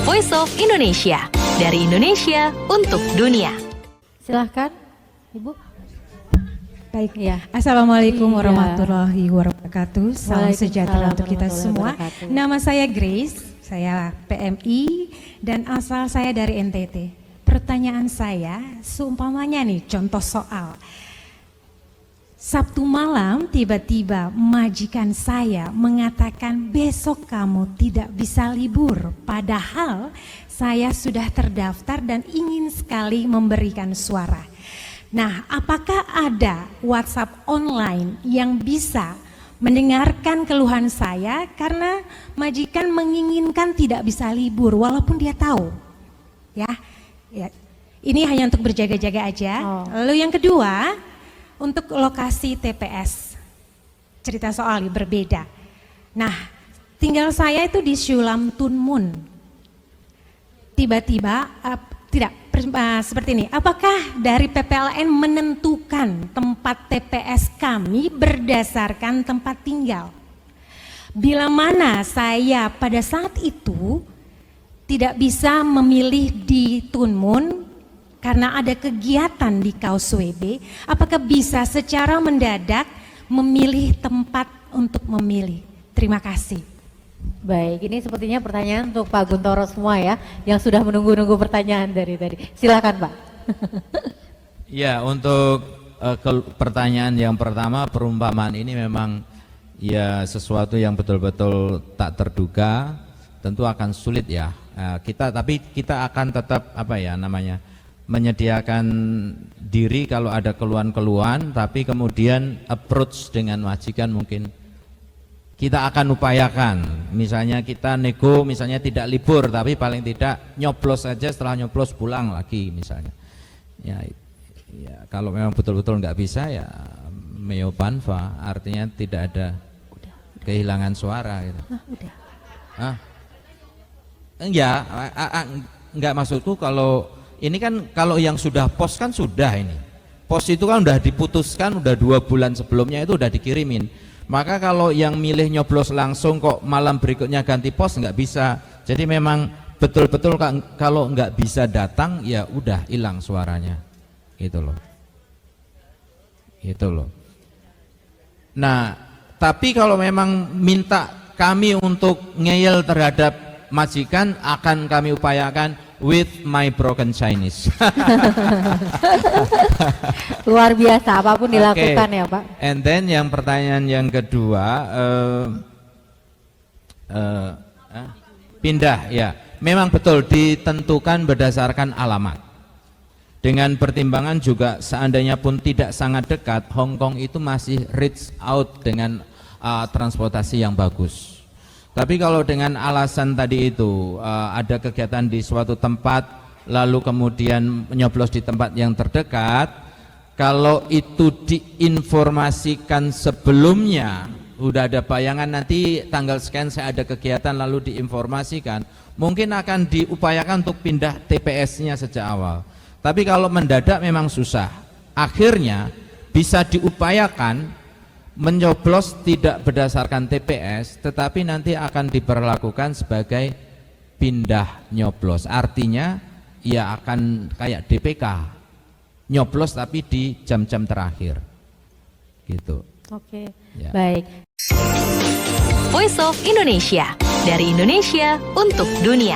Voice of Indonesia, dari Indonesia untuk dunia. Silahkan, Ibu. Baik, ya. Assalamualaikum warahmatullahi wabarakatuh. Salam sejahtera untuk kita semua. Nama saya Grace, saya PMI dan asal saya dari NTT. Pertanyaan saya, seumpamanya nih contoh soal. Sabtu malam tiba-tiba majikan saya mengatakan besok kamu tidak bisa libur. Padahal saya sudah terdaftar dan ingin sekali memberikan suara. Nah, apakah ada WhatsApp online yang bisa mendengarkan keluhan saya karena majikan menginginkan tidak bisa libur walaupun dia tahu. Ya. Ini hanya untuk berjaga-jaga aja. Lalu yang kedua, untuk lokasi TPS, cerita soal berbeda. Nah, tinggal saya itu di Syulam Tunmun. Tiba-tiba, seperti ini, apakah dari PPLN menentukan tempat TPS kami berdasarkan tempat tinggal? Bila mana saya pada saat itu tidak bisa memilih di Tunmun, karena ada kegiatan di Causeway Bay, apakah bisa secara mendadak memilih tempat untuk memilih? Terima kasih. Baik, ini sepertinya pertanyaan untuk Pak Guntoro semua ya, yang sudah menunggu-nunggu pertanyaan dari tadi. Silakan Pak. Ya, untuk pertanyaan yang pertama, perumpamaan ini memang ya sesuatu yang betul-betul tak terduga, tentu akan sulit ya. Tapi kita akan tetap menyediakan diri kalau ada keluhan-keluhan, tapi kemudian approach dengan majikan mungkin kita akan upayakan. Misalnya kita nego, misalnya tidak libur, tapi paling tidak nyoblos saja, setelah nyoblos pulang lagi misalnya. Ya kalau memang betul-betul nggak bisa ya meo panva, artinya tidak ada kehilangan suara gitu. Enggak, maksudku kalau ini kan kalau yang sudah pos kan sudah ini. Pos itu kan udah diputuskan, udah 2 bulan sebelumnya itu udah dikirimin. Maka kalau yang milih nyoblos langsung kok malam berikutnya ganti pos nggak bisa. Jadi memang betul-betul kalau nggak bisa datang ya udah hilang suaranya. Gitu loh. Nah, tapi kalau memang minta kami untuk ngeyel terhadap majikan, akan kami upayakan with my broken Chinese. Luar biasa, apapun dilakukan ya Pak. And then yang pertanyaan yang kedua, pindah ya. Memang betul ditentukan berdasarkan alamat. Dengan pertimbangan juga seandainya pun tidak sangat dekat, Hong Kong itu masih reach out dengan transportasi yang bagus. Tapi kalau dengan alasan tadi itu ada kegiatan di suatu tempat lalu kemudian menyoblos di tempat yang terdekat, kalau itu diinformasikan sebelumnya, udah ada bayangan nanti tanggal sekian saya ada kegiatan lalu diinformasikan, mungkin akan diupayakan untuk pindah TPS-nya sejak awal. Tapi kalau mendadak memang susah. Akhirnya bisa diupayakan menyoblos tidak berdasarkan TPS, tetapi nanti akan diperlakukan sebagai pindah nyoblos. Artinya ya akan kayak DPK, nyoblos tapi di jam-jam terakhir gitu. Oke, ya. Baik. Voice of Indonesia, dari Indonesia untuk dunia.